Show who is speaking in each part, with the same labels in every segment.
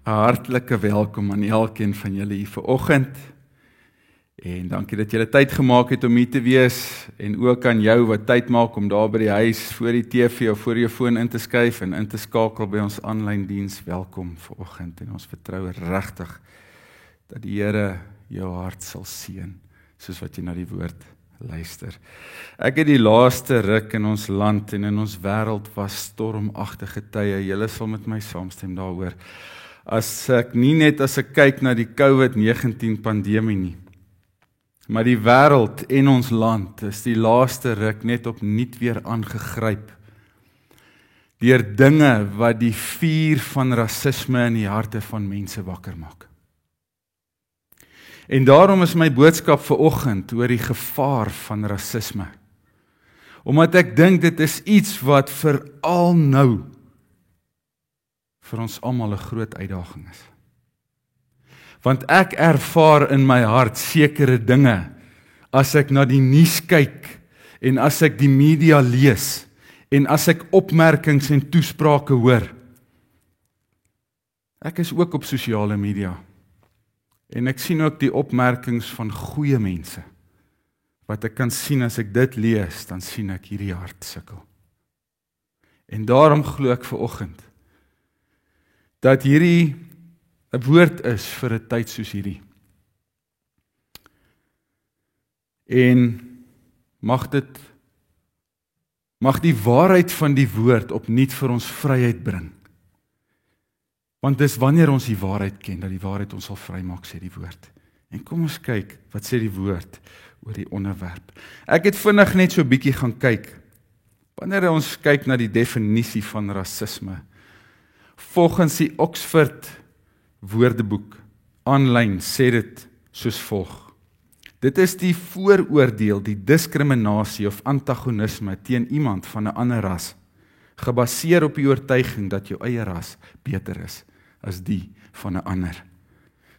Speaker 1: Hartlike welkom aan elkeen van julle hier vanoggend. En dankie dat julle tyd gemaak het om hier te wees en ook aan jou wat tyd maak om daar by die huis voor die TV of voor jou foon in te skuif en in te skakel by ons aanlyn diens. Welkom vanoggend en ons vertrou regtig dat die Here jou hart sal seën soos wat jy na die woord luister. Ek het die laaste ruk in ons land en in ons wêreld was stormagtige tye. Julle sal met my saamstem daaroor. As ek kyk na die COVID-19 pandemie nie, maar die wêreld en ons land is die laaste ruk net opnuut weer aangegryp deur dinge wat die vuur van rasisme in die harte van mense wakker maak. En daarom is my boodskap vanoggend oor die gevaar van rasisme. Omdat ek dink dit is iets wat veral nou vir ons almal 'n groot uitdaging is. Want ek ervaar in my hart sekere dinge as ek na die nuus kyk en as ek die media lees en as ek opmerkings en toesprake hoor. Ek is ook op sosiale media en ek sien ook die opmerkings van goeie mense. Wat ek kan sien as ek dit lees, dan sien ek hierdie hart sukkel. En daarom glo ek vanoggend dat hierdie 'n woord is vir 'n tyd soos hierdie. En mag die waarheid van die woord opnuut vir ons vryheid bring. Want dis wanneer ons die waarheid ken, dat die waarheid ons sal vrymaak, sê die woord. En kom ons kyk, wat sê die woord oor die onderwerp. Ek het vinnig net so 'n bietjie gaan kyk. Wanneer ons kyk na die definisie van rasisme, volgens die Oxford Woordeboek, aanlyn sê dit soos volg. Dit is die vooroordeel, die diskriminasie of antagonisme teen iemand van 'n ander ras, gebaseer op die oortuiging dat jou eie ras beter is as die van 'n ander.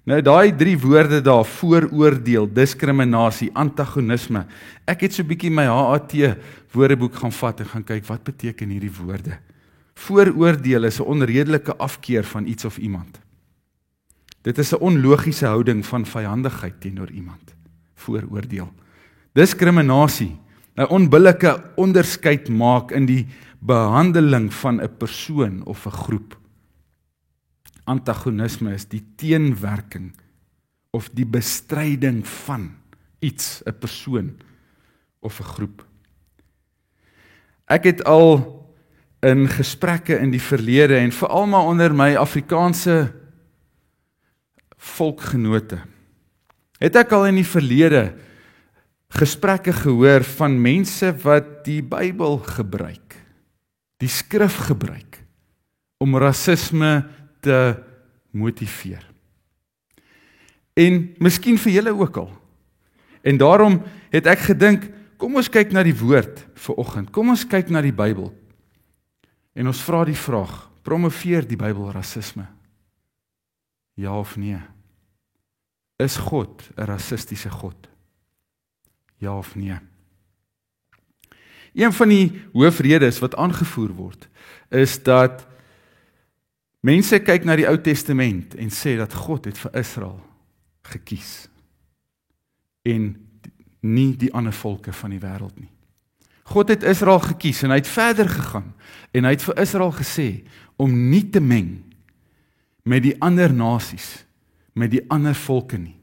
Speaker 1: Nou daai 3 woorde daar, vooroordeel, diskriminasie, antagonisme. Ek het so 'n bietjie my HAT woordeboek gaan vat en gaan kyk wat beteken hierdie woorde. Vooroordeel is 'n onredelike afkeer van iets of iemand. Dit is 'n onlogiese houding van vyandigheid teenoor iemand. Vooroordeel. Diskriminasie, 'n onbillike onderskeid maak in die behandeling van 'n persoon of 'n groep. Antagonisme is die teenwerking of die bestryding van iets, 'n persoon of 'n groep. Ek het al in gesprekke in die verlede en veral maar onder my Afrikaanse volkgenote, het ek al in die verlede gesprekke gehoor van mense wat die Bybel gebruik, die skrif gebruik, om rasisme te motiveer. En miskien vir julle ook al. En daarom het ek gedink, kom ons kyk na die woord vanoggend, kom ons kyk na die Bybel. En ons vra die vraag, promoveer die Bybel rasisme? Ja of nee? Is God 'n rassistiese God? Ja of nee? Een van die hoofredes wat aangevoer word, is dat mense kyk na die Ou Testament en sê dat God het vir Israel gekies en nie die ander volke van die wêreld nie. God het Israel gekies en hy het verder gegaan en hy het vir Israel gesê om nie te meng met die ander nasies, met die ander volke nie.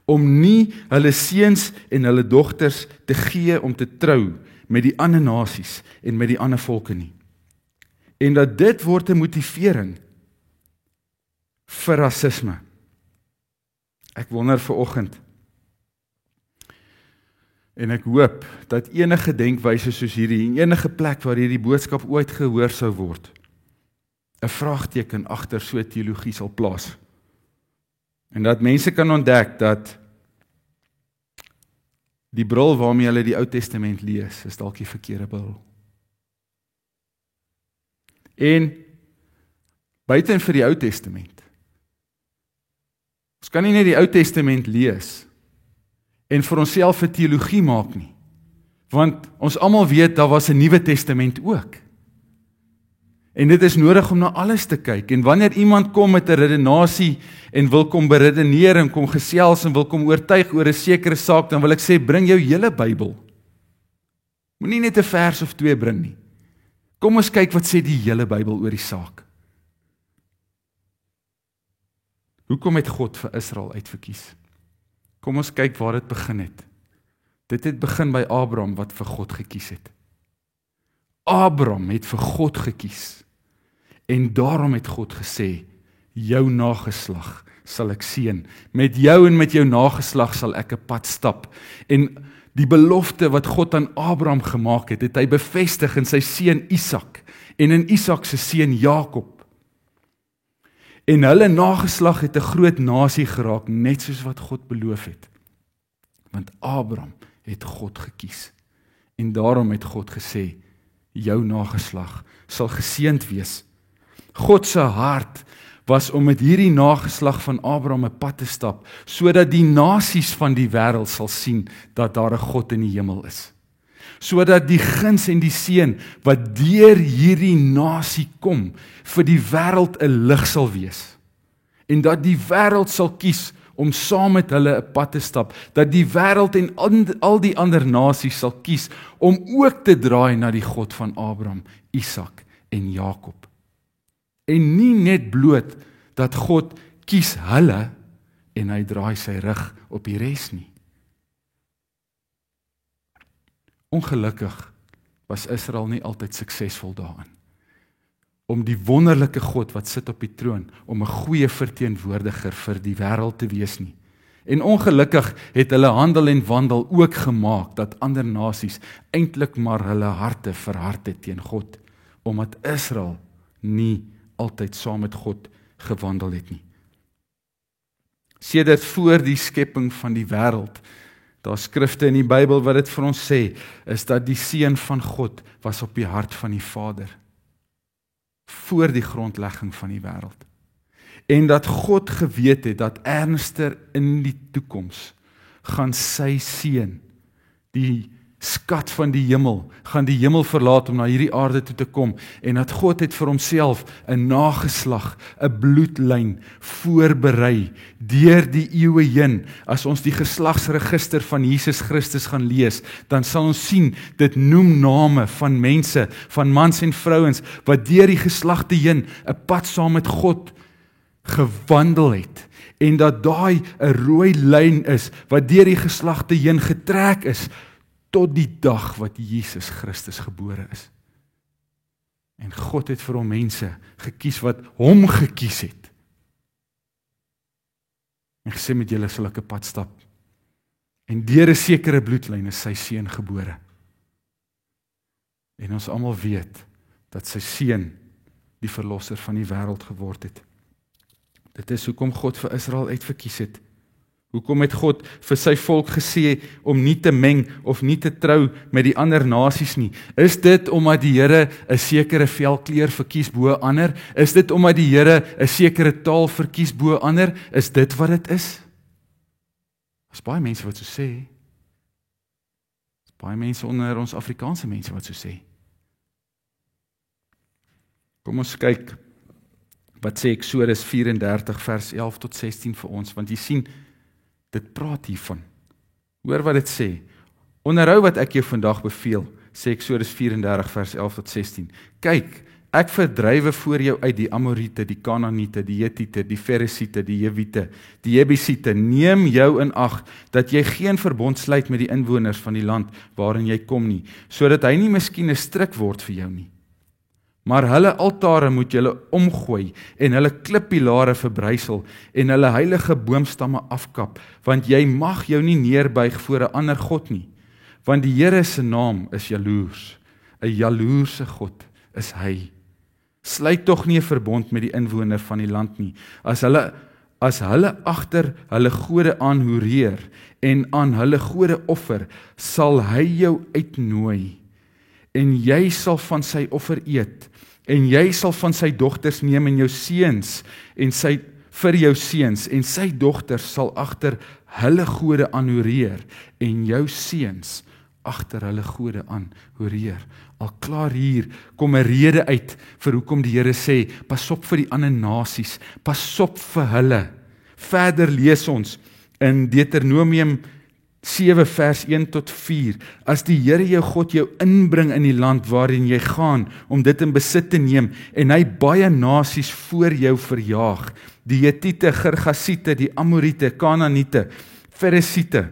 Speaker 1: Om nie hulle seuns en hulle dogters te gee om te trou met die ander nasies en met die ander volke nie. En dat dit word 'n motivering vir rasisme. Ek wonder vanoggend en ek hoop dat enige denkwyse soos hierdie en enige plek waar hierdie boodskap ooit gehoor sou word, 'n vraagteken agter so teologie sal plaas. En dat mense kan ontdek dat die bril waarmee hulle die Ou Testament lees, is dalk die verkeerde bril. En buiten vir die Ou Testament. Ons kan nie net die Ou Testament lees en vir onsself 'n teologie maak nie. Want ons almal weet daar was 'n Nuwe Testament ook. En dit is nodig om na alles te kyk. En wanneer iemand kom met 'n redenasie en wil kom beredeneer en kom gesels en wil kom oortuig oor 'n sekere saak, dan wil ek sê, bring jou hele Bybel. Moenie net 'n vers of 2 bring nie. Kom ons kyk wat sê die hele Bybel oor die saak. Hoekom het God vir Israel uitverkies? Kom ons kyk waar dit begin het. Dit het begin by Abraham wat vir God gekies het. Abraham het vir God gekies. En daarom het God gesê, jou nageslag sal ek seën. Met jou en met jou nageslag sal ek 'n pad stap. En die belofte wat God aan Abraham gemaak het, het hy bevestig in sy seun Isak en in Isak se seun Jakob. En hulle nageslag het 'n groot nasie geraak, net soos wat God beloof het. Want Abraham het God gekies. En daarom het God gesê, jou nageslag sal geseënd wees. God se hart was om met hierdie nageslag van Abraham 'n pad te stap, sodat die nasies van die wêreld sal sien dat daar 'n God in die hemel is. Sodat die guns en die seën wat deur hierdie nasie kom, vir die wêreld 'n lig sal wees. En dat die wêreld sal kies om saam met hulle 'n pad te stap, dat die wêreld en al die ander nasies sal kies om ook te draai na die God van Abraham, Isak en Jakob. En nie net bloot dat God kies hulle en hy draai sy rug op die res nie. Ongelukkig was Israel nie altyd suksesvol daarin. Om die wonderlike God wat sit op die troon, om 'n goeie verteenwoordiger vir die wêreld te wees nie. En ongelukkig het hulle handel en wandel ook gemaak dat ander nasies eintlik maar hulle harte verhard het teen God, omdat Israel nie altyd saam met God gewandel het nie. Sedert voor die skepping van die wêreld, daar skrifte in die Bybel wat dit vir ons sê, is dat die seun van God was op die hart van die Vader, voor die grondlegging van die wêreld. En dat God geweet het dat ernstiger in die toekoms gaan sy seun, die skat van die hemel, gaan die hemel verlaat om na hierdie aarde toe te kom, en dat God het vir homself 'n nageslag, 'n bloedlyn voorberei deur die eeue heen. As ons die geslagsregister van Jesus Christus gaan lees, dan sal ons sien, dit noem name van mense, van mans en vrouens, wat deur die geslagte heen 'n pad saam met God gewandel het, en dat daai 'n rooi lyn is, wat deur die geslagte heen getrek is, tot die dag wat Jesus Christus gebore is. En God het vir hom mense gekies wat hom gekies het. En gesê, met julle sal ek 'n pad stap. En deur 'n sekere bloedlyn is sy seun gebore. En ons almal weet dat sy seun die verlosser van die wêreld geword het. Dit is hoekom God vir Israel uitverkies het. Hoekom het God vir sy volk gesê om nie te meng of nie te trou met die ander nasies nie? Is dit omdat die Here 'n sekere velkleur verkies bo ander? Is dit omdat die Here 'n sekere taal verkies bo ander? Is dit wat dit is? Daar's baie mense wat so sê. Daar's baie mense onder ons Afrikaanse mense wat so sê. Kom ons kyk wat sê Eksodus 34 vers 11 tot 16 vir ons, want jy sien, dit praat hiervan. Hoor wat dit sê. Onderhou wat ek jou vandag beveel, sê Eksodus 34 vers 11 tot 16. Kyk, ek verdrywe voor jou uit die Amoriete, die Kanaaniete, die Hetiete, die Ferisiete, die Jewiete, die Jebusiete. Neem jou in ag dat jy geen verbond sluit met die inwoners van die land waarin jy kom nie, sodat hy nie miskien 'n stryk word vir jou nie. Maar hulle altare moet julle omgooi en hulle klippilare verbrysel en hulle heilige boomstamme afkap, want jy mag jou nie neerbuig voor 'n ander God nie, want die Here se naam is jaloers, 'n jaloerse God is hy. Sluit tog nie 'n verbond met die inwoner van die land nie, as hulle agter hulle gode aanhoereer en aan hulle gode offer, sal hy jou uitnooi, en jy sal van sy offer eet, en jy sal van sy dogters neem en jou seuns en vir jou seuns, en sy dogters sal agter hulle gode aanhoereer, en jou seuns agter hulle gode aan horeer. Al klaar hier kom 'n rede uit vir hoekom die Here sê, pas op vir die ander nasies, pas op vir hulle. Verder lees ons in Deuteronomium 7 vers 1 tot 4. As die Here jou God jou inbring in die land waarin jy gaan om dit in besit te neem en hy baie nasies voor jou verjaag, die Hetiete, Girgasiete, die Amoriete, Kanaaniete, Feresiete,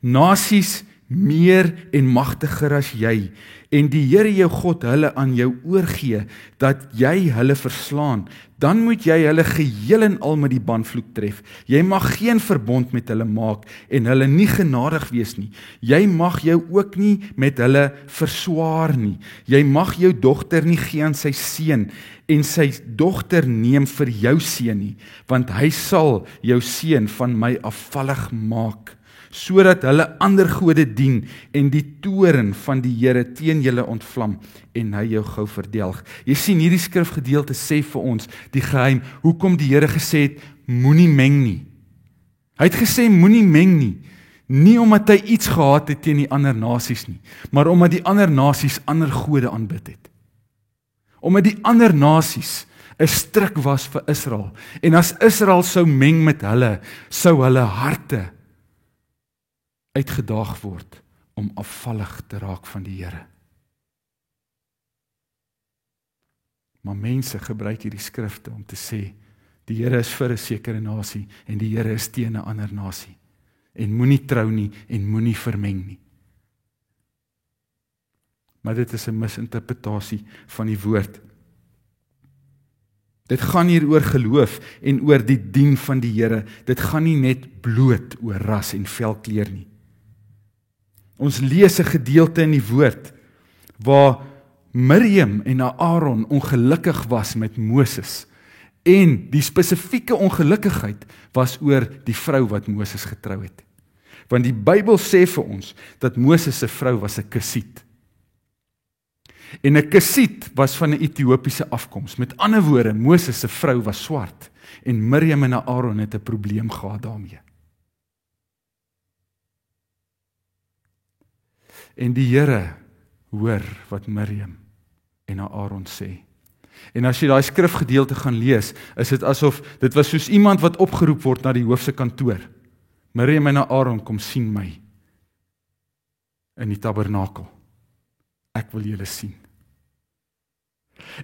Speaker 1: nasies meer en magtiger as jy, en die Here jou God hulle aan jou oorgee, dat jy hulle verslaan, dan moet jy hulle geheel en al met die banvloek tref. Jy mag geen verbond met hulle maak en hulle nie genadig wees nie. Jy mag jou ook nie met hulle verswaar nie. Jy mag jou dogter nie gee aan sy seun en sy dogter neem vir jou seun nie, want hy sal jou seun van my afvallig maak, sodat hulle ander gode dien en die toorn van die Here teen julle ontvlam en hy jou gou verdelg. Jy sien, hierdie skrifgedeelte sê vir ons die geheim, hoekom die Here gesê het, moenie meng nie. Hy het gesê, moenie meng nie, nie omdat hy iets gehad het teen die ander nasies nie, maar omdat die ander nasies ander gode aanbid het. Omdat die ander nasies 'n struik was vir Israel, en as Israel sou meng met hulle, sou hulle harte uitgedaag word om afvallig te raak van die Here. Maar mense gebruik hierdie skrifte om te sê, die Here is vir 'n sekere nasie en die Here is teen 'n ander nasie. En moenie trou nie en moenie vermeng nie. Maar dit is 'n misinterpretasie van die woord. Dit gaan hier oor geloof en oor die dien van die Here. Dit gaan nie net bloot oor ras en velkleur nie. Ons lees 'n gedeelte in die woord waar Miriam en Aaron ongelukkig was met Moses, en die spesifieke ongelukkigheid was oor die vrou wat Moses getrou het. Want die Bybel sê vir ons dat Moses se vrou was 'n Kusiet. En 'n Kusiet was van 'n Ethiopiese afkoms. Met ander woorde, Moses se vrou was swart en Miriam en Aaron het 'n probleem gehad daarmee. En die Here hoor wat Miriam en Aaron sê. En as jy daai skrifgedeelte gaan lees, is dit asof dit was soos iemand wat opgeroep word na die hoof se kantoor. Miriam en Aaron, kom sien my in die tabernakel. Ek wil julle sien.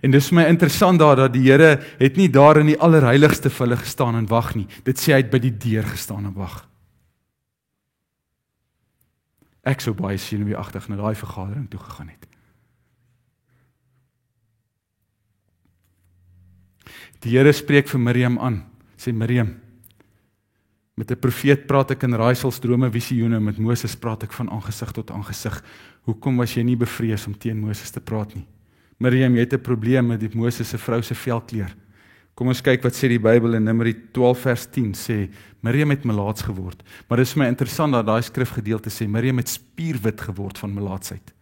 Speaker 1: En dis my interessant dat die Here het nie daar in die allerheiligste vir hulle gestaan en wag nie. Dit sê hy het by die deur gestaan en wag. Ek sou baie senuweeagtig na daai vergadering toe gegaan het. Die Here spreek vir Miriam aan, sê Miriam, met 'n profeet praat ek in raaisels, drome, visioene, met Moses praat ek van aangesig tot aangesig. Hoekom was jy nie bevrees om teen Moses te praat nie? Miriam, jy het 'n probleem met die Moses se vrou se velkleur. Kom ons kyk wat sê die Bybel in Numeri 12 vers 10 sê, Miriam het melaats geword. Maar dit is my interessant dat daai skrifgedeelte sê, Miriam het spierwit geword van melaatsheid.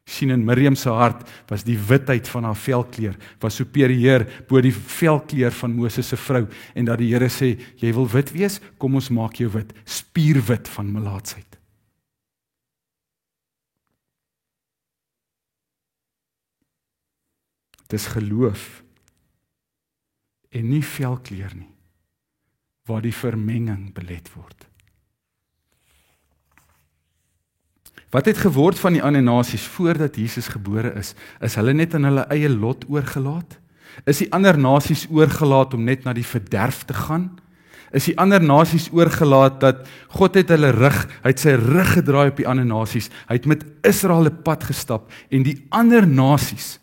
Speaker 1: Sien, in Miriam se hart was die witheid van haar velkleur, was superieur bo die velkleur van Moses se vrou, en dat die Here sê, jy wil wit wees, kom ons maak jou wit, spierwit van melaatsheid. Dis geloof en nie velkleur nie, waar die vermenging belet word. Wat het geword van die ander nasies voordat Jesus gebore is? Is hulle net aan hulle eie lot oorgelaat? Is die ander nasies oorgelaat om net na die verderf te gaan? Is die ander nasies oorgelaat dat God het hulle rug, hy het sy rug gedraai op die ander nasies, hy het met Israel 'n pad gestap, en die ander nasies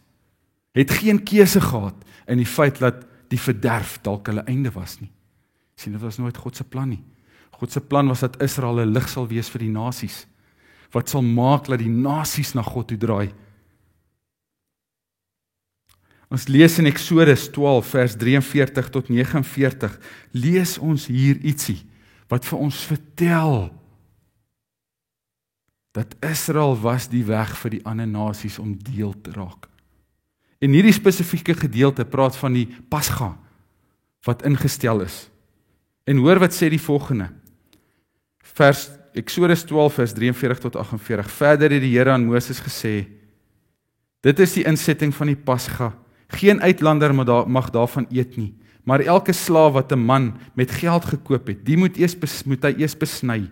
Speaker 1: het geen keuse gehad in die feit dat die verderf dalk hulle einde was nie. Sien, dit was nooit God se plan nie. God se plan was dat Israel 'n lig sal wees vir die nasies, wat sal maak dat die nasies na God toe draai. Ons lees in Eksodus 12 vers 43 tot 49, lees ons hier ietsie wat vir ons vertel dat Israel was die weg vir die ander nasies om deel te raak. En hierdie spesifieke gedeelte praat van die Pasga wat ingestel is. En hoor wat sê die volgende. Vers Eksodus 12 vers 43 tot 48. Verder het die Here aan Moses gesê: Dit is die insetting van die Pasga. Geen uitlander mag daarvan eet nie, maar elke slaaf wat 'n man met geld gekoop het, die moet hy eers besny.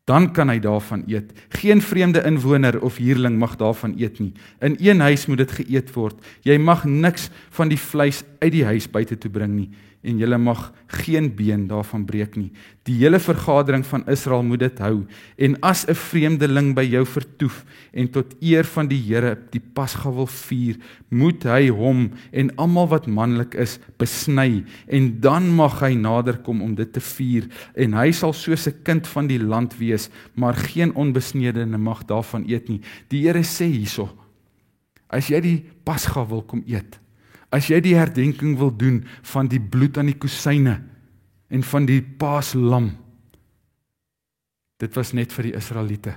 Speaker 1: Dan kan hy daarvan eet. Geen vreemde inwoner of huurling mag daarvan eet nie. In een huis moet dit geëet word. Jy mag niks van die vleis uit die huis buite toe bring nie, en jy mag geen been daarvan breek nie. Die hele vergadering van Israel moet dit hou. En as 'n vreemdeling by jou vertoef en tot eer van die Here die Pasga wil vier, moet hy hom en almal wat manlik is besny, en dan mag hy naderkom om dit te vier, en hy sal soos 'n kind van die land wees, maar geen onbesnedene mag daarvan eet nie. Die Here sê hierso, as jy die Pasga wil kom eet, as jy die herdenking wil doen van die bloed aan die kusyne en van die paaslam, dit was net vir die Israeliete.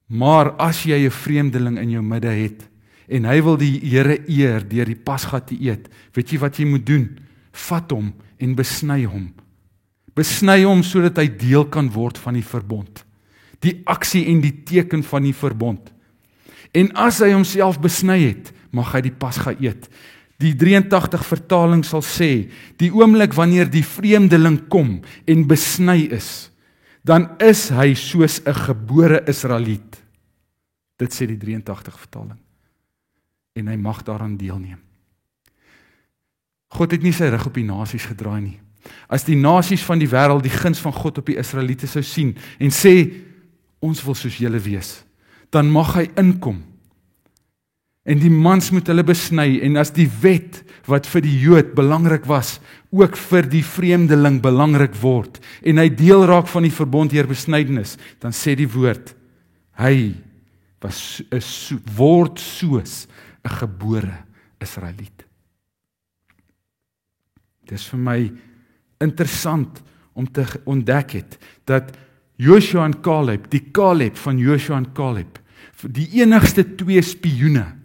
Speaker 1: Maar as jy 'n vreemdeling in jou midde het, en hy wil die Here eer deur die Pasga te eet, weet jy wat jy moet doen? Vat hom en besny hom. Besny hom sodat hy deel kan word van die verbond. Die aksie en die teken van die verbond. En as hy homself besny het, mag hy die Pasga eet. Die 83 vertaling sal sê, die oomblik wanneer die vreemdeling kom en besny is, dan is hy soos 'n gebore Israeliet. Dit sê die 83 vertaling. En hy mag daaraan deelneem. God het nie sy rug op die nasies gedraai nie. As die nasies van die wêreld die guns van God op die Israeliete sou sien en sê, ons wil soos julle wees, dan mag hy inkom. En die mans moet hulle besny, en as die wet wat vir die Jood belangrik was, ook vir die vreemdeling belangrik word, en hy deel raak van die verbond deur besnydenis, dan sê die woord, hy word soos 'n gebore Israeliet. Dis vir my interessant om te ontdek het, dat Joshua en Caleb, die Caleb van Joshua en Caleb, die enigste 2 spioene,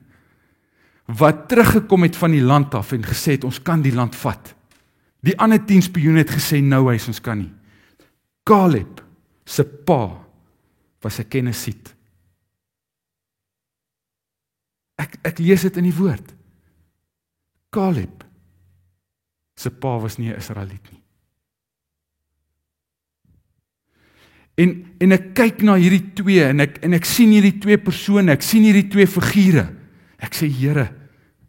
Speaker 1: wat teruggekom het van die land af en gesê het, ons kan die land vat. Die ander 10 spioene het gesê, nou hy, ons kan nie. Caleb se pa was 'n Kenesiet. Ek lees dit in die woord. Caleb se pa was nie 'n Israeliet nie. En ek kyk na hierdie 2, en ek sien hierdie 2 persone, ek sien hierdie 2 figure. Ek sê, Here,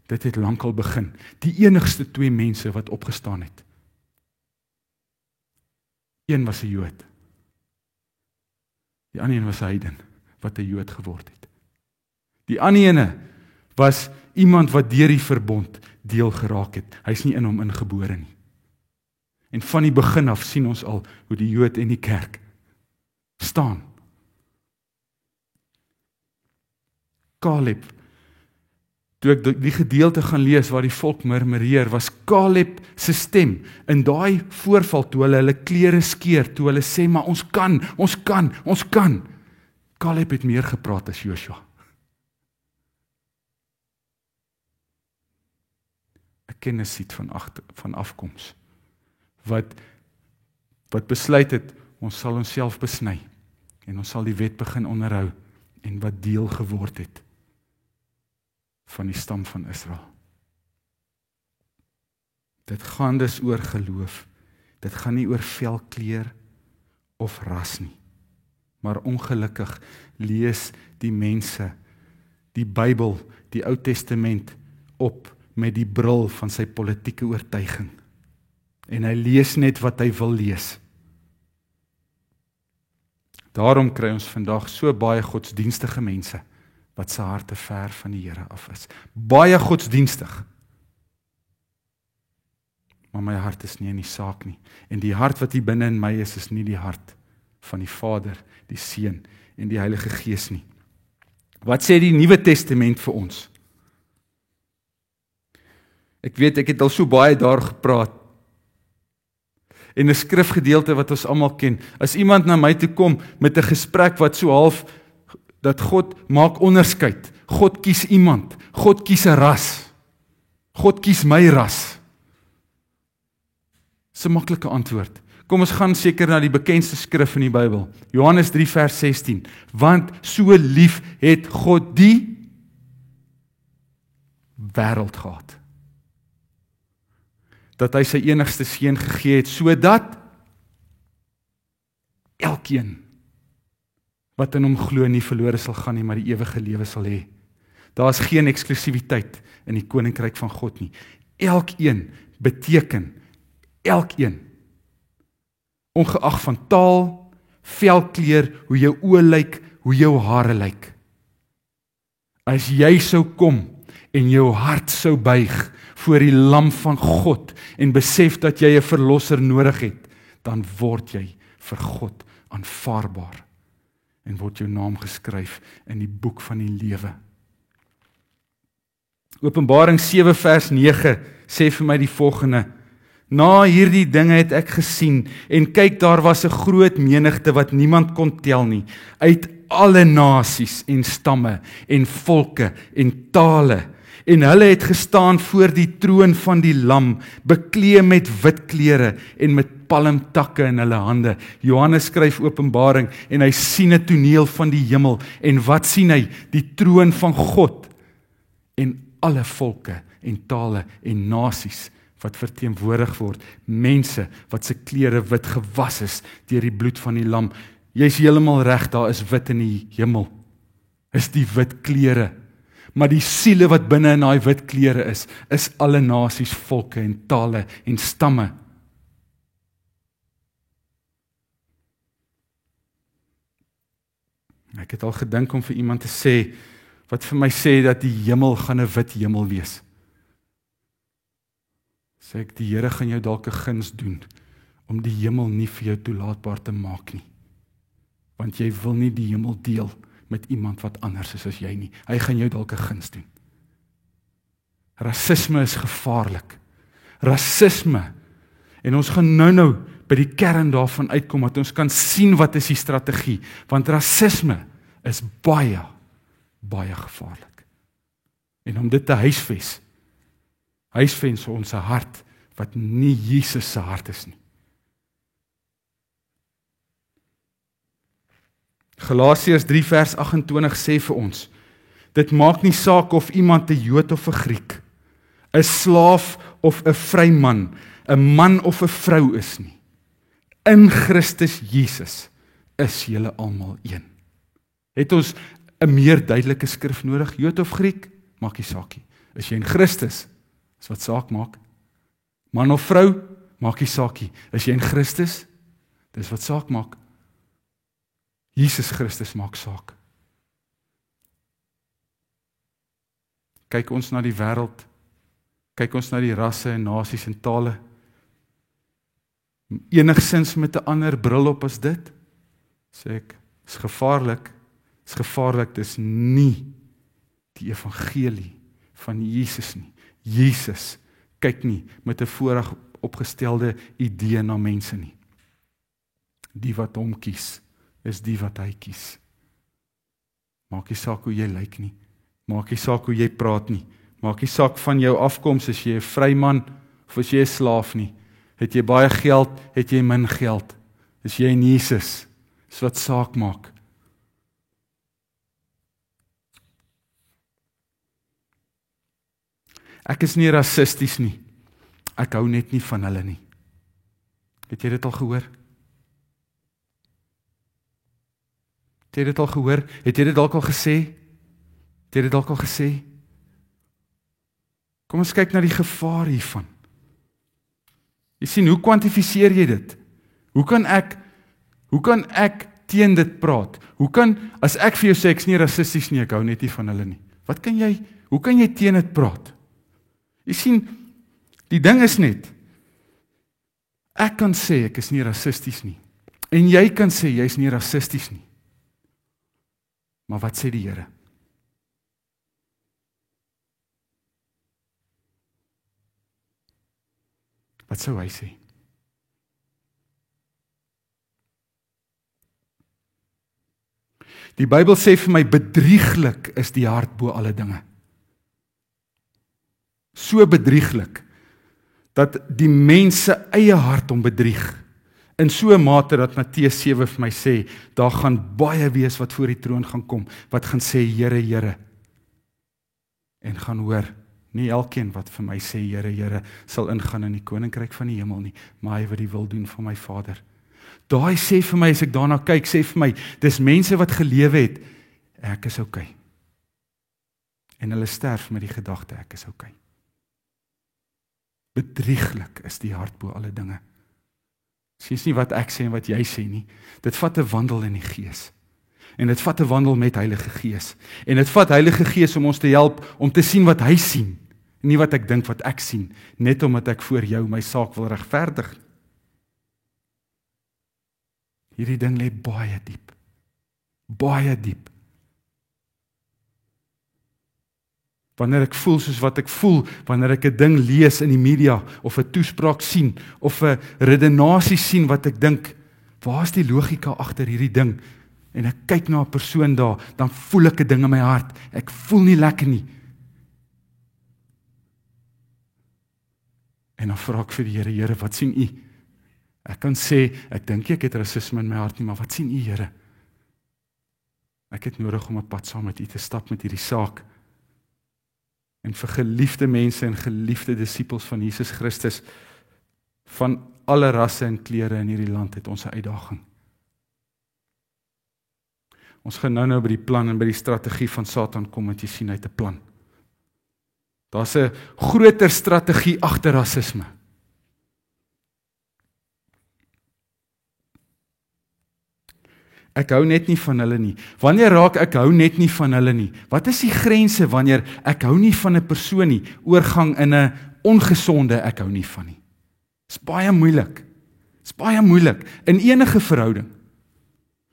Speaker 1: dit het lankal begin. Die enigste 2 mense wat opgestaan het. Een was 'n Jood. Die ander een was 'n heiden, wat 'n Jood geword het. Die ander ene was iemand wat deur die verbond deel geraak het. Hy's nie in hom ingebore nie. En van die begin af sien ons al hoe die Jood en die kerk staan. Caleb, toe ek die gedeelte gaan lees waar die volk murmureer, was Caleb se stem in daai voorval toe hulle klere skeer, toe hulle sê, maar ons kan. Caleb het meer gepraat as Joshua. 'n Kenesiet van afkoms, wat besluit het, ons sal onsself besny, en ons sal die wet begin onderhou, en wat deel geword het van die stam van Israel. Dit gaan dus oor geloof. Dit gaan nie oor velkleur of ras nie. Maar ongelukkig lees die mense die Bybel, die Ou Testament op met die bril van sy politieke oortuiging. En hy lees net wat hy wil lees. Daarom kry ons vandag so baie godsdienstige mense wat se harte ver van die Here af is. Baie godsdienstig. Maar my hart is nie in die saak nie. En die hart wat hier binne in my is nie die hart van die Vader, die Seun en die Heilige Gees nie. Wat sê die Nuwe Testament vir ons? Ek weet, ek het al so baie daar gepraat. En 'n skrifgedeelte wat ons almal ken. As iemand na my toe kom met 'n gesprek wat so half, dat God maak onderskeid. God kies iemand. God kies 'n ras. God kies my ras. Dis 'n maklike antwoord. Kom ons gaan seker na die bekendste skrif in die Bybel. Johannes 3 vers 16. Want so lief het God die wêreld gehad, dat hy sy enigste seun gegee het, sodat elkeen wat in hom glo nie verlore sal gaan nie, maar die ewige lewe sal hê. Daar is geen eksklusiwiteit in die koninkryk van God nie. Elkeen beteken elkeen. Ongeag van taal, velkleur, hoe jou oë lyk, hoe jou hare lyk. As jy sou kom en jou hart sou buig voor die lam van God en besef dat jy 'n verlosser nodig het, dan word jy vir God aanvaarbaar en word jou naam geskryf in die boek van die lewe. Openbaring 7 vers 9 sê vir my die volgende: Na hierdie dinge het ek gesien, en kyk, daar was 'n groot menigte wat niemand kon tel nie, uit alle nasies en stamme en volke en tale, en hulle het gestaan voor die troon van die lam, bekleed met wit klere en met palmtakke in hulle hande. Johannes skryf Openbaring en hy sien 'n toneel van die hemel, en wat sien hy? Die troon van God en alle volke en tale en nasies wat verteenwoordig word, mense wat se klere wit gewas is deur die bloed van die lam. Jy's heeltemal reg, daar is wit in die hemel, is die wit klere, maar die siele wat binne in daai wit klere is alle nasies, volke en tale en stamme. Ek het al gedink om vir iemand te sê, wat vir my sê dat die hemel gaan 'n wit hemel wees. Sê ek, die Here gaan jou dalk 'n guns doen, om die hemel nie vir jou toelaatbaar te maak nie. Want jy wil nie die hemel deel met iemand wat anders is as jy nie. Hy gaan jou dalk 'n guns doen. Rasisme is gevaarlik. Rasisme. En ons gaan nou by die kern daarvan uitkom, dat ons kan sien wat is die strategie. Want rasisme is baie gevaarlik. En om dit te huisves ons hart, wat nie Jesus se hart is nie. Galasiërs 3 vers 28 sê vir ons, dit maak nie saak of iemand 'n Jood of 'n Griek, 'n slaaf of 'n vryman, 'n man of 'n vrou is nie. In Christus Jesus is julle almal een. Het ons 'n meer duidelike skrif nodig? Jood of Griek? Maak nie saak nie. Is jy in Christus? Dis wat saak maak. Man of vrou? Maak nie saak nie. Is jy in Christus? Dis wat saak maak. Jesus Christus maak saak. Kyk ons na die wêreld, kyk ons na die rasse en nasies en tale, enigsins met 'n ander bril op as dit, sê ek, is gevaarlik. Is gevaarlik, dis nie die evangelie van Jesus nie. Jesus kyk nie met 'n vooraf opgestelde idee na mense nie. Die wat hom kies, is die wat hy kies. Maak nie saak hoe jy lyk nie. Maak nie saak hoe jy praat nie. Maak nie saak van jou afkoms, as jy 'n vryman of as jy 'n slaaf nie. Het jy baie geld, het jy min geld. Is jy in Jesus? Dis wat saak maak. Ek is nie rassisties nie. Ek hou net nie van hulle nie. Het jy dit al gehoor? Het jy dit al gehoor? Het jy dit dalk al gesê? Het jy dit dalk al gesê? Kom ons kyk na die gevaar hiervan. Jy sien, hoe kwantifiseer jy dit? Hoe kan ek teen dit praat? As ek vir jou sê, ek is nie rassisties nie, ek hou net nie van hulle nie. Hoe kan jy teen dit praat? Jy sien, die ding is net, ek kan sê, ek is nie rassisties nie. En jy kan sê, jy is nie rassisties nie. Maar wat sê die Here? Wat sou hy sê? Die Bybel sê vir my, bedrieglik is die hart bo alle dinge. So bedrieglik, dat die mens se eie hart hom bedrieg, In so 'n mate dat Matteus 7 vir my sê, daar gaan baie wees wat voor die troon gaan kom, wat gaan sê, Here, Here. En gaan hoor, nie elkeen wat vir my sê, Here, Here, sal ingaan in die koninkryk van die hemel nie, maar hy wat die wil doen van my Vader. Daai sê vir my, as ek daarna kyk, sê vir my, dis mense wat gelewe het, ek is okay. En hulle sterf met die gedagte, ek is okay. Bedrieglik is die hart bo alle dinge. Dis nie wat ek sê en wat jy sê nie. Dit vat 'n wandel in die Gees. En dit vat 'n wandel met Heilige Gees. En dit vat Heilige Gees om ons te help om te sien wat hy sien. Nie wat ek dink wat ek sien, net omdat ek voor jou my saak wil regverdig. Hierdie ding lê baie diep. Baie diep. Wanneer ek voel soos wat ek voel, wanneer ek 'n ding lees in die media, of 'n toespraak sien, of 'n redenasie sien wat ek dink, waar is die logika agter hierdie ding? En ek kyk na 'n persoon daar, dan voel ek 'n ding in my hart. Ek voel nie lekker nie. En dan vra ek vir die Here, Here, wat sien U? Ek kan sê, ek dink ek het rasisme in my hart nie, maar wat sien U, Here? Ek het nodig om 'n pad saam met U te stap met hierdie saak. En vir geliefde mense en geliefde disippels van Jesus Christus, van alle rasse en kleure in hierdie land, het ons 'n uitdaging. Ons gaan nou by die plan en by die strategie van Satan kom, want jy sien, hy het 'n plan. Daar's 'n groter strategie agter rasisme. Ek hou net nie van hulle nie. Wanneer raak ek hou net nie van hulle nie? Wat is die grense wanneer ek hou nie van 'n persoon nie, oorgang in 'n ongesonde ek hou nie van nie? Dis baie moeilik. Dis baie moeilik in enige verhouding.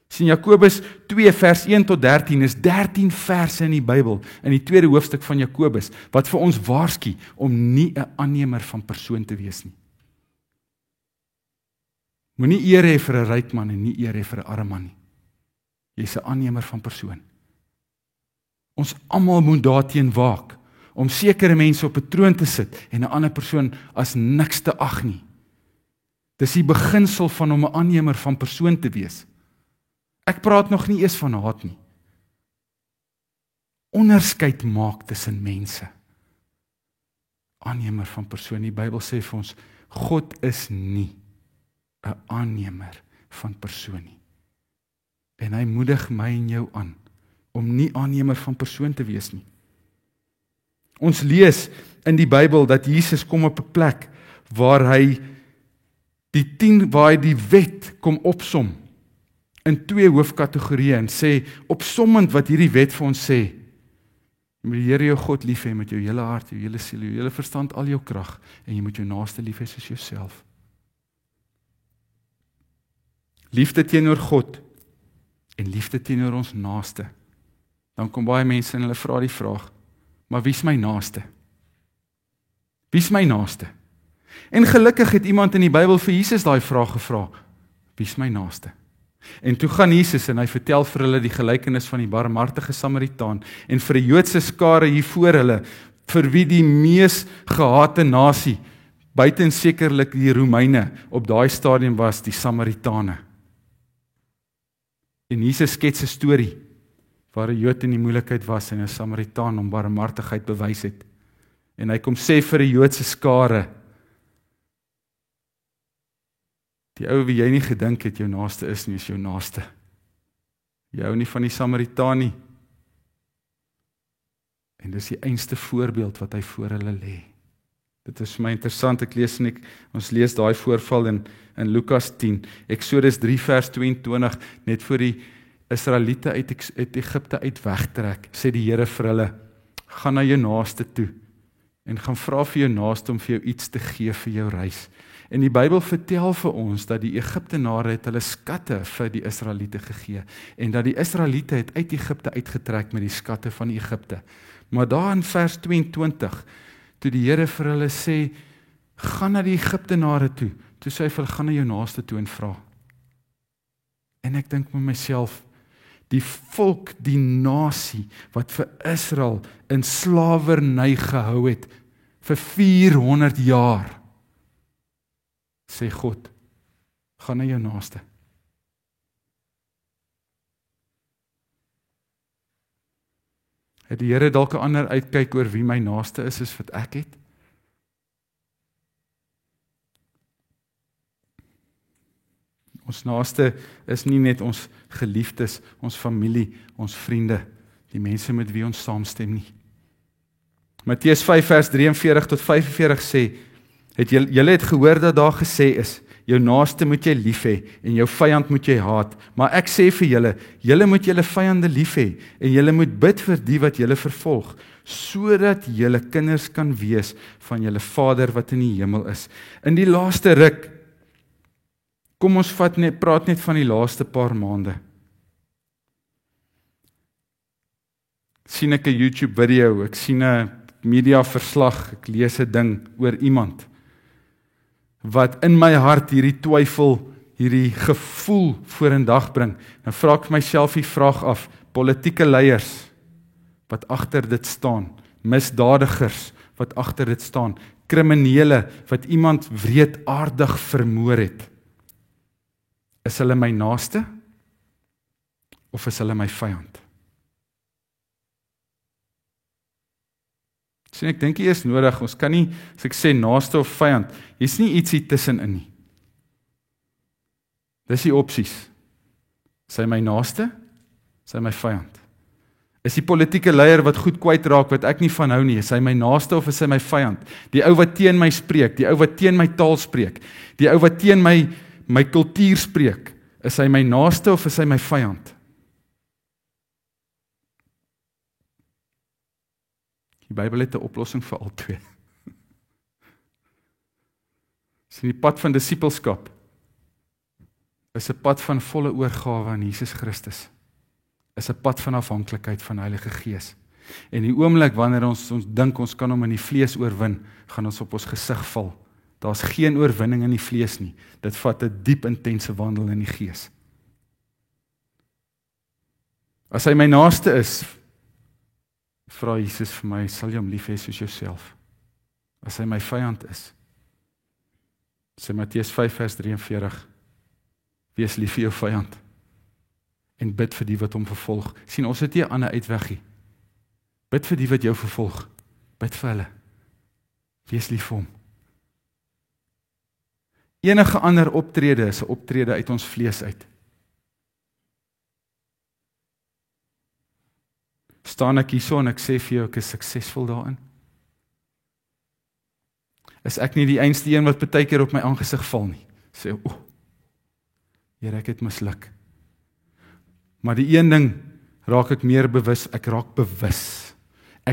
Speaker 1: Sien Jakobus 2 vers 1 tot 13 is 13 verse in die Bybel, in die tweede hoofstuk van Jakobus, wat vir ons waarsku om nie 'n aannemer van persoon te wees nie. Moenie eer hê vir 'n ryk man en nie eer hê vir 'n arm man nie. Jy's 'n aannemer van persoon. Ons almal moet daarteen waak, om sekere mense op 'n troon te sit en 'n ander persoon as niks te ag nie. Dis die beginsel van om 'n aannemer van persoon te wees. Ek praat nog nie eens van haat nie. Onderskeid maak tussen mense. Aannemer van persoon. Die Bybel sê vir ons, God is nie 'n aannemer van persoon nie. En hy moedig my en jou aan om nie aannemer van persoon te wees nie. Ons lees in die Bybel dat Jesus kom op 'n plek waar hy die wet kom opsom in 2 hoofkategorieë en sê, opsommend wat hierdie wet vir ons sê, jy moet die Here jou God lief hê met jou hele hart, jou hele siel, jou hele verstand, al jou krag, en jy moet jou naaste lief hê soos jouself. Liefde teenoor God en liefde teenoor ons naaste. Dan kom baie mense en hulle vra die vraag, maar wie is my naaste? Wie is my naaste? En gelukkig het iemand in die Bybel vir Jesus daai vraag gevra, wie is my naaste? En toe gaan Jesus en hy vertel vir hulle die gelykenis van die barmhartige Samaritaan en vir die Joodse skare hier voor hulle, vir wie die mees gehate nasie, buiten sekerlik die Romeine, op daai stadium was die Samaritane. En Jesus skets 'n storie waar 'n Jood in die moeilikheid was en 'n Samaritaan om barmhartigheid bewys het. En hy kom sê vir die Joodse skare, die ou wie jy nie gedink het jou naaste is nie, is jou naaste. Jy hou nie van die Samaritaan nie. En dis die einste voorbeeld wat hy voor hulle lê. Dit is vir my interessant, ons lees daai voorval in Lukas 10, Exodus 3 vers 22, net voor die Israeliete uit Egipte uit wegtrek, sê die Here vir hulle, gaan na jou naaste toe, en gaan vra vir jou naaste om vir jou iets te gee vir jou reis. En die Bybel vertel vir ons dat die Egiptenare het hulle skatte vir die Israeliete gegee, en dat die Israeliete het uit Egipte uitgetrek met die skatte van Egipte. Maar daar in vers 22, toe die Here vir hulle sê, gaan na die Egiptenare toe, toe sê hy vir hulle, gaan na jou naaste toe en vra. En ek dink met myself, die volk, die nasie, wat vir Israel in slawerny gehou het, vir 400 jaar, sê God, Gaan na jou naaste. Het die Here dalk 'n ander uitkyk oor wie my naaste is as wat ek het? Ons naaste is nie net ons geliefdes, ons familie, ons vriende, die mense met wie ons saamstem nie. Matteus 5 vers 43 tot 45 sê, julle het gehoor dat daar gesê is, jou naaste moet jy lief hê en jou vyand moet jy haat. Maar ek sê vir julle moet julle vyande lief hê en julle moet bid vir die wat julle vervolg, sodat julle kinders kan wees van julle Vader wat in die hemel is. In die laaste ruk, kom ons praat net van die laaste paar maande. Sien ek 'n YouTube video, ek sien 'n media verslag, ek lees 'n ding oor iemand wat in my hart hierdie twyfel, hierdie gevoel vorendag bring. Dan vra ek myself die vraag af, politieke leiers wat agter dit staan, misdadigers wat agter dit staan, kriminele wat iemand wreedaardig vermoor het, is hulle my naaste of is hulle my vyand? So ek dink hier is nodig, ons kan nie, as ek sê naaste of vyand, hier's nie iets hier tussenin nie. Dis die opsies. Is hy my naaste? Is hy my vyand? Is die politieke leier wat goed kwyt raak, wat ek nie van hou nie, is hy my naaste of is hy my vyand? Die ou wat teen my spreek, die ou wat teen my taal spreek, die ou wat teen my kultuur spreek, is hy my naaste of is hy my vyand? Die Bybel het 'n oplossing vir al twee. Die pad van disippelskap is 'n pad van volle oorgawe aan Jesus Christus. Is 'n pad van afhanklikheid van die Heilige Gees. En die oomblik wanneer ons dink ons kan hom in die vlees oorwin, gaan ons op ons gesig val. Daar's geen oorwinning in die vlees nie. Dit vat 'n diep intense wandel in die Gees. As hy my naaste is, vra Jesus vir my, sal jy hom lief hê soos jouself? As hy my vyand is, sê Matteus 5 vers 43, wees lief vir jou vyand en bid vir die wat hom vervolg. Sien, ons het nie 'n ander uitweg nie. Bid vir die wat jou vervolg. Bid vir hulle. Wees lief vir hom. Enige ander optrede is 'n optrede uit ons vlees uit. Staan ek hierso en ek sê vir jou, ek is suksesvol daarin? Is ek nie die einste een wat baie keer op my aangesig val nie? Sê, Here, ek het misluk. Maar die een ding raak ek meer bewus, ek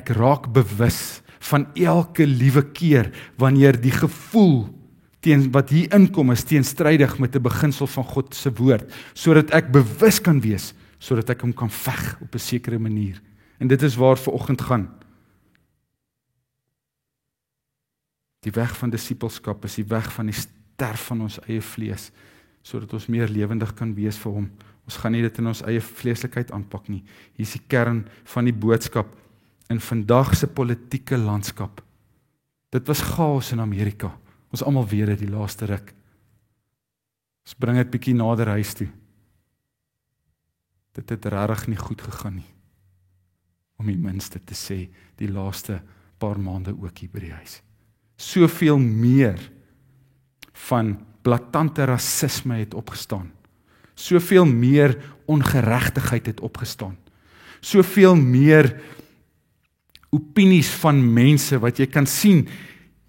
Speaker 1: raak bewus van elke liewe keer wanneer die gevoel wat hier inkom is teenstrydig met 'n beginsel van God se woord, sodat ek bewus kan wees, sodat ek hom kan veg op 'n sekere manier. En dit is waar vanoggend gaan. Die weg van disippelskap is die weg van die sterf van ons eie vlees, sodat ons meer lewendig kan wees vir hom. Ons gaan nie dit in ons eie vleeslikheid aanpak nie. Hier is die kern van die boodskap in vandag se politieke landskap. Dit was chaos in Amerika. Ons almal weet dit die laaste ruk. Ons bring dit bietjie nader huis toe. Dit het regtig nie goed gegaan nie. Om die minste te sê, die laaste paar maande ook hier by die huis. Soveel meer van blaatante rasisme het opgestaan. Soveel meer ongeregtigheid het opgestaan. Soveel meer opinies van mense wat jy kan sien,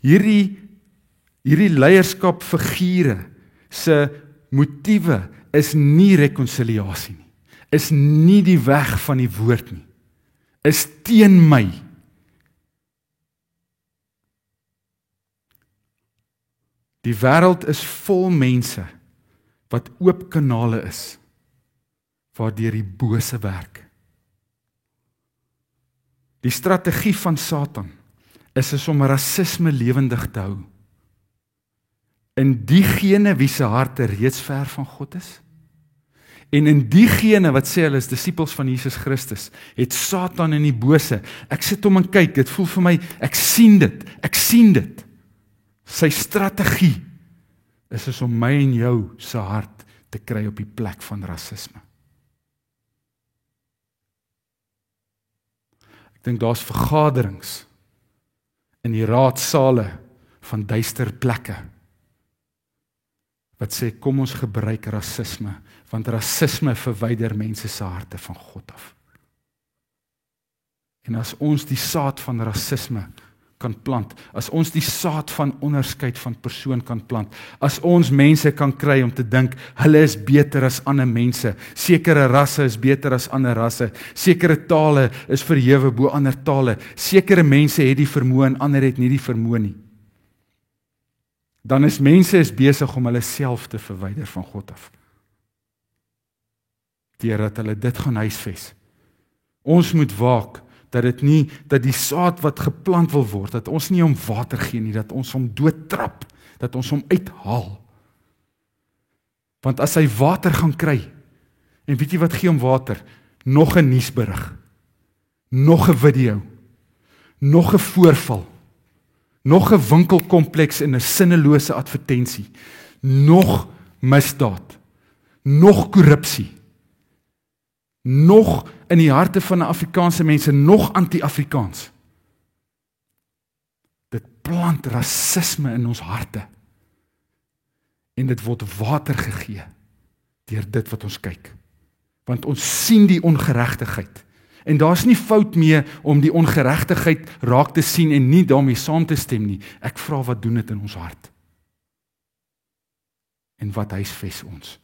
Speaker 1: hierdie leierskapfigure se motiewe is nie rekonsiliasie nie. Is nie die weg van die woord nie. Is teen my. Die wêreld is vol mense wat oop kanale is waardeur die bose werk. Die strategie van Satan is om rasisme lewendig te hou in diegene wie se harte reeds ver van God is. En in diegene wat sê hulle is disippels van Jesus Christus, het Satan en die bose, ek sit om en kyk, dit voel vir my, ek sien dit. Sy strategie is om my en jou se hart te kry op die plek van rasisme. Ek dink daar's vergaderings in die raadsale van duister plekke wat sê kom ons gebruik rasisme, want rasisme verwyder mense se harte van God af. En as ons die saad van rasisme kan plant, as ons die saad van onderskeid van persoon kan plant, as ons mense kan kry om te dink, hulle is beter as ander mense, sekere rasse is beter as ander rasse, sekere tale is verhewe bo ander tale, sekere mense het die vermoë en ander het nie die vermoë nie, dan is mense besig om hulle self te verwyder van God af. Deurdat hulle dit gaan huisves. Ons moet waak, dat die saad wat geplant wil word, dat ons nie om water gee nie, dat ons hom doodtrap, dat ons hom uithaal. Want as hy water gaan kry, en weet jy wat gee hom water? Nog 'n nuusberig, nog 'n video, nog 'n voorval, nog 'n winkelkompleks en 'n sinnelose advertensie, nog misdaad, nog korrupsie, nog in die harte van die Afrikaanse mense, nog anti-Afrikaans. Dit plant rasisme in ons harte. En dit word water gegee deur dit wat ons kyk. Want ons sien die ongeregtigheid. En daar's nie fout mee om die ongeregtigheid raak te sien en nie daarmee saam te stem nie. Ek vra wat doen dit in ons hart? En wat huisves ons?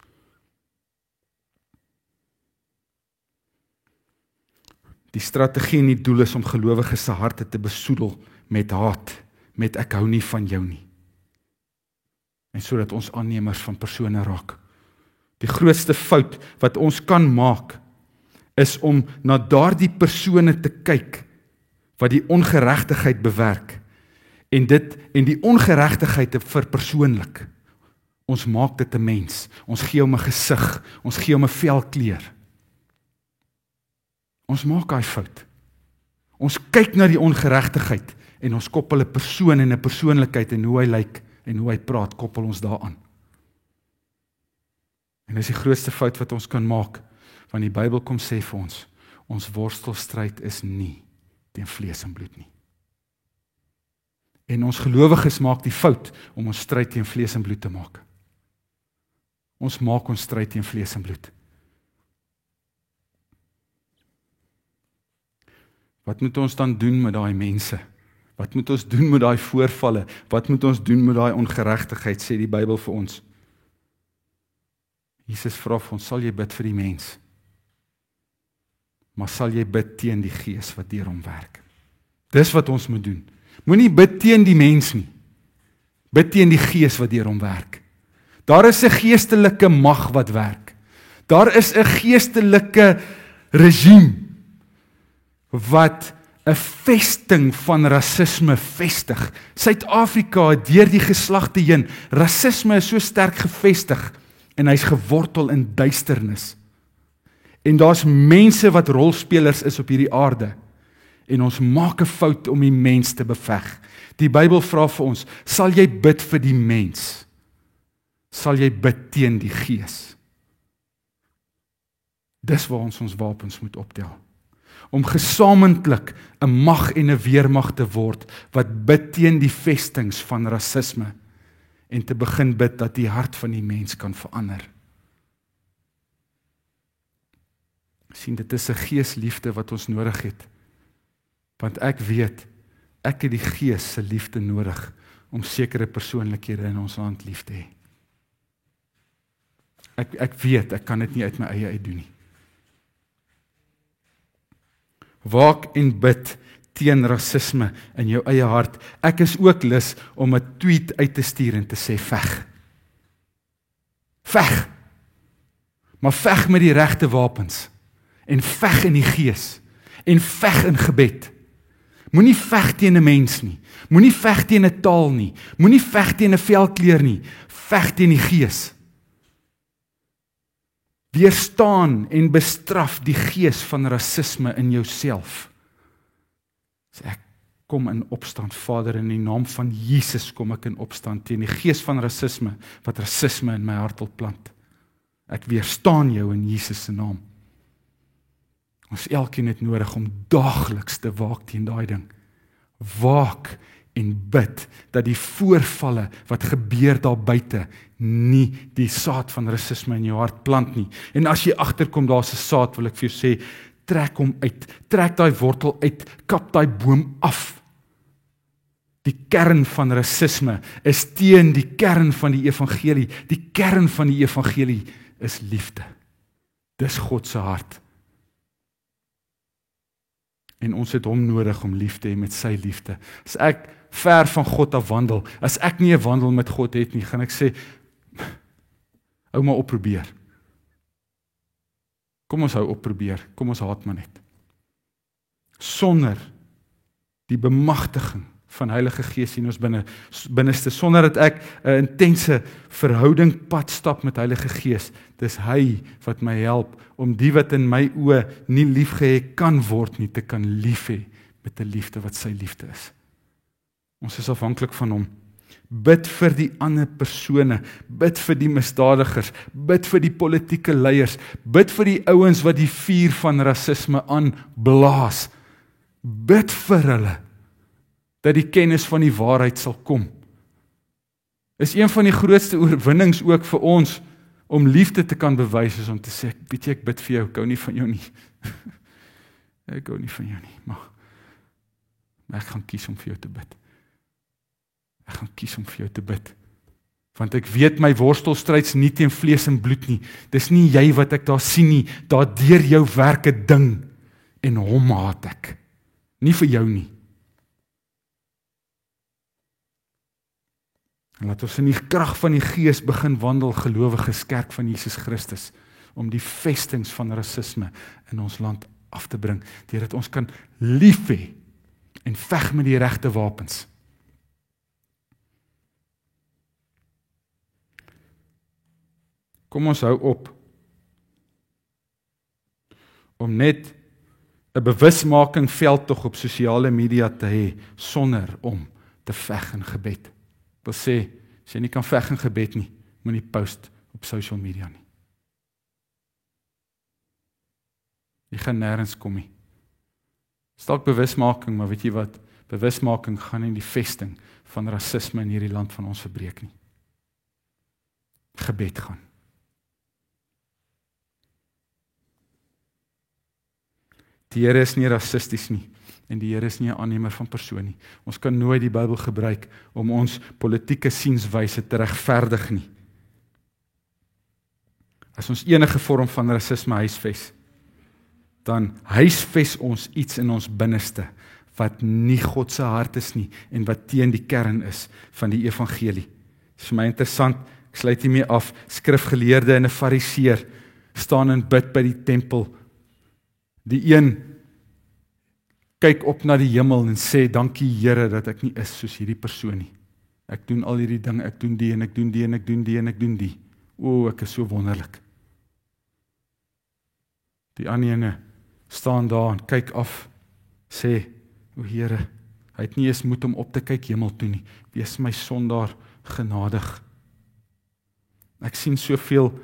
Speaker 1: Die strategie en die doel is om gelowiges se harte te besoedel met haat, met ek hou nie van jou nie. En sodat ons aannemers van persone raak. Die grootste fout wat ons kan maak, is om na daardie persone te kyk, wat die ongeregtigheid bewerk, en die ongeregtigheid te verpersoonlik. Ons maak dit 'n mens, ons gee hom 'n gesig, ons gee hom 'n velkleur. Ons maak daai fout. Ons kyk na die ongeregtigheid en ons koppel 'n persoon en 'n persoonlikheid en hoe hy lyk en hoe hy praat, koppel ons daaraan. En dis die grootste fout wat ons kan maak, want die Bybel kom sê vir ons worstelstryd is nie teen vlees en bloed nie. En ons gelowiges maak die fout om ons stryd teen vlees en bloed te maak. Ons maak ons stryd teen vlees en bloed. Wat moet ons dan doen met daai mense? Wat moet ons doen met daai voorvalle? Wat moet ons doen met daai ongeregtigheid, sê die Bybel vir ons? Jesus vra vir ons, sal jy bid vir die mens? Maar sal jy bid teen die gees wat deur hom werk? Dis wat ons moet doen. Moenie bid teen die mens nie. Bid teen die gees wat deur hom werk. Daar is 'n geestelike mag wat werk. Daar is 'n geestelike regime wat 'n vesting van rasisme vestig. Suid-Afrika het deur die geslagte heen, rasisme is so sterk gevestig en hy's gewortel in duisternis. En daar's mense wat rolspelers is op hierdie aarde. En ons maak 'n fout om die mens te beveg. Die Bybel vra vir ons, sal jy bid vir die mens? Sal jy bid teen die gees? Dis waar ons wapens moet optel. Om gesamentlik 'n mag en 'n weermag te word, wat bid teen die vestings van rasisme, en te begin bid dat die hart van die mens kan verander. Sien, dit is 'n geesliefde wat ons nodig het, want ek weet, ek het die gees se liefde nodig, om sekere persoonlikhede in ons land lief te hê. Ek weet, ek kan dit nie uit my eie uit doen nie. Waak en bid teen rasisme in jou eie hart. Ek is ook lus om 'n tweet uit te stuur en te sê veg. Veg. Maar veg met die regte wapens. En veg in die gees. En veg in gebed. Moenie veg teen 'n mens nie. Moenie veg teen 'n taal nie. Moenie veg teen 'n velkleur nie. Veg teen die gees. Weerstaan en bestraf die gees van rasisme in jouself. Sê ek kom in opstand. Vader, in die naam van Jesus kom ek in opstand teen die gees van rasisme, wat rasisme in my hart wil plant. Ek weerstaan jou in Jesus se naam. Ons elkeen het nodig om daagliks te waak teen daai ding. Waak en bid dat die voorvalle wat gebeur daar buite nie die saad van rasisme in jou hart plant nie. En as jy agterkom daar's 'n saad, wil ek vir jou sê, trek hom uit, trek daai wortel uit, kap daai boom af. Die kern van rasisme is teen die kern van die evangelie. Die kern van die evangelie is liefde. Dis God se hart. En ons het hom nodig om lief te hê met sy liefde. As ek ver van God af wandel, as ek nie 'n wandel met God het nie, gaan ek sê, hou maar op probeer. Kom ons hou op probeer, kom ons haat maar net. Sonder die bemagtiging van Heilige Gees in ons binneste, sonder dat ek 'n intense verhouding pad stap met Heilige Gees, dis hy wat my help om die wat in my oë nie liefgehê kan word nie, te kan lief hê met 'n liefde wat sy liefde is. Ons is afhanklik van hom. Bid vir die ander persone, bid vir die misdadigers, bid vir die politieke leiers, bid vir die ouens wat die vuur van rasisme aanblaas. Bid vir hulle, dat die kennis van die waarheid sal kom. Is een van die grootste oorwinnings ook vir ons, om liefde te kan bewys, is om te sê, weet jy, ek bid vir jou, ek hou nie van jou nie. Ek hou nie van jou nie, maar ek gaan kies om vir jou te bid. Ek gaan kies om vir jou te bid. Want ek weet my worstelstryds nie teen vlees en bloed nie. Dis nie jy wat ek daar sien nie, daar deur jou werk 'n ding, en hom haat ek. Nie vir jou nie. En laat ons in die krag van die Gees begin wandel, gelowiges kerk van Jesus Christus, om die vestings van rasisme in ons land af te bring, deurdat ons kan lief hê en veg met die regte wapens. Kom ons hou op om net 'n bewusmaking veldtog op sosiale media te hê, sonder om te veg in gebed. Ek wil sê, as jy nie kan veg in gebed nie, moenie post op social media nie. Jy gaan nêrens kom nie. Dalk bewusmaking, maar weet jy wat? Bewusmaking gaan nie die vesting van rasisme in hierdie land van ons verbreek nie. Gebed gaan. Die Here is nie rassisties nie, en die Here is nie 'n aannemer van persoon nie. Ons kan nooit die Bybel gebruik om ons politieke sienswyse te regverdig nie. As ons enige vorm van rasisme huisves, dan huisves ons iets in ons binneste, wat nie God se hart is nie, en wat teen die kern is van die evangelie. Dit is vir my interessant, ek sluit hiermee af, skrifgeleerde en 'n fariseer staan en bid by die tempel. Die een kyk op na die hemel en sê, dankie Here dat ek nie is soos hierdie persoon nie. Ek doen al hierdie dinge, ek doen die en ek doen die en ek doen die en ek doen die. O, ek is so wonderlik. Die ander ene staan daar en kyk af, sê, o Here, hy het nie eens moed om op te kyk hemel toe nie. Wees my sondaar genadig. Ek sien soveel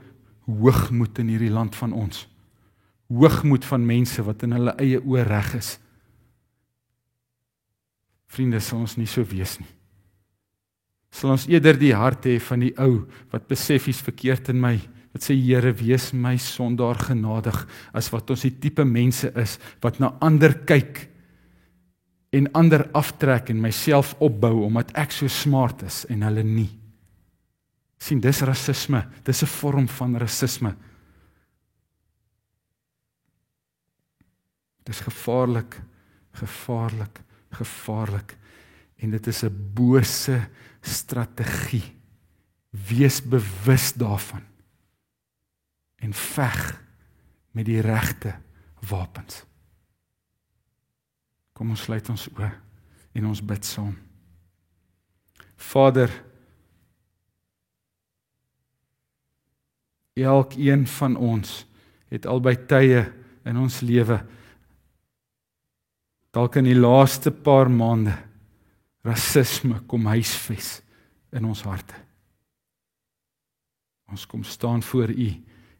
Speaker 1: hoogmoed in hierdie land van ons. Hoogmoed van mense wat in hulle eie oë reg is. Vriende, sal ons nie so wees nie. Sal ons eerder die hart hê van die ou wat besef is verkeerd in my, wat sê Here, wees my sondaar genadig, as wat ons die tipe mense is wat na ander kyk en ander aftrek en myself opbou omdat ek so smart is en hulle nie. Sien, dis rasisme, dis 'n vorm van rasisme. Dis gevaarlik, gevaarlik, gevaarlik. En dit is 'n bose strategie. Wees bewus daarvan. En veg met die regte wapens. Kom ons sluit ons oë en ons bid saam. Vader, elkeen van ons het al by tye in ons lewe dalk in die laaste paar maande, rasisme kom huisves in ons harte. Ons kom staan voor U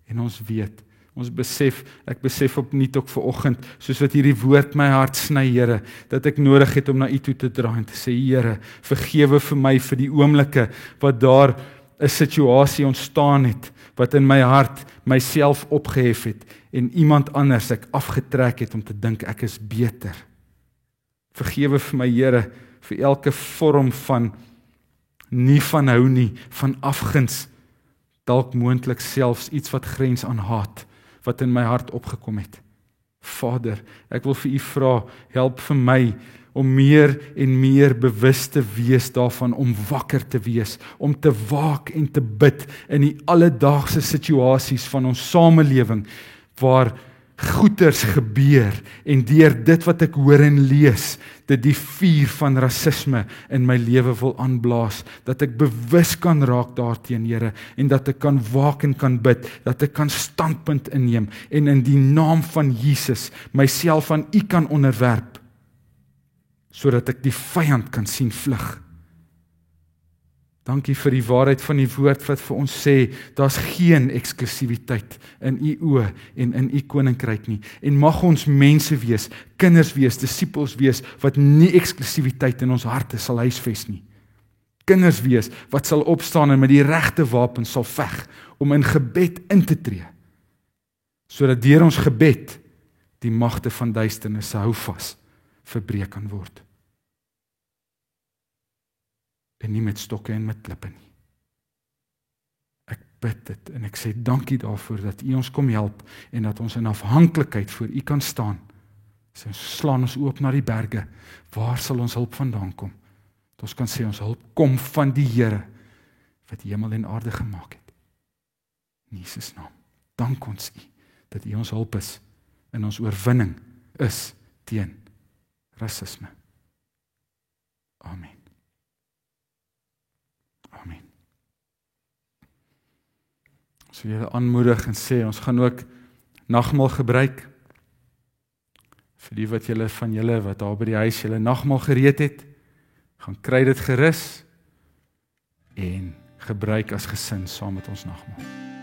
Speaker 1: en ons weet, ek besef opnuut ook vanoggend, soos wat hierdie woord my hart sny, Here, dat ek nodig het om na U toe te draai en te sê, Here, vergewe vir my vir die oomblikke wat daar 'n situasie ontstaan het, wat in my hart myself opgehef het en iemand anders ek afgetrek het om te dink ek is beter. Vergewe vir my, Here, vir elke vorm van nie van hou nie, van afguns, dalk moontlik selfs iets wat grens aan haat, wat in my hart opgekom het. Vader, ek wil vir U vra, help vir my om meer en meer bewus te wees daarvan, om wakker te wees, om te waak en te bid in die alledaagse situasies van ons samelewing, waar goeters gebeur, en deur dit wat ek hoor en lees, dit die vuur van rasisme in my lewe wil aanblaas, dat ek bewus kan raak daarteen, Here, en dat ek kan waak en kan bid, dat ek kan standpunt inneem, en in die naam van Jesus, myself aan U kan onderwerp, sodat ek die vyand kan sien vlug. Dankie vir die waarheid van die woord wat vir ons sê, daar's geen eksklusiwiteit in U oë en in U koninkryk nie. En mag ons mense wees, kinders wees, disippels wees, wat nie eksklusiwiteit in ons harte sal huisves nie. Kinders wees, wat sal opstaan en met die regte wapen sal veg, om in gebed in te tree, sodat deur ons gebed, die magte van duisternis se houvas verbreek kan word. En nie met stokke en met klippe nie. Ek bid dit en ek sê dankie daarvoor dat U ons kom help en dat ons in afhanklikheid voor U kan staan. So slaan ons oop na die berge. Waar sal ons hulp vandaan kom? Dat ons kan sê ons hulp kom van die Here wat hemel en aarde gemaak het. In Jesus naam. Dank ons U dat U ons hulp is in ons oorwinning is teen rasisme. Amen. Amen. Ons wil julle aanmoedig en sê, ons gaan ook nagmaal gebruik. Vir die wat van julle wat daar by die huis julle nagmaal gereed het, gaan kry dit gerus en gebruik as gesin saam met ons nagmaal.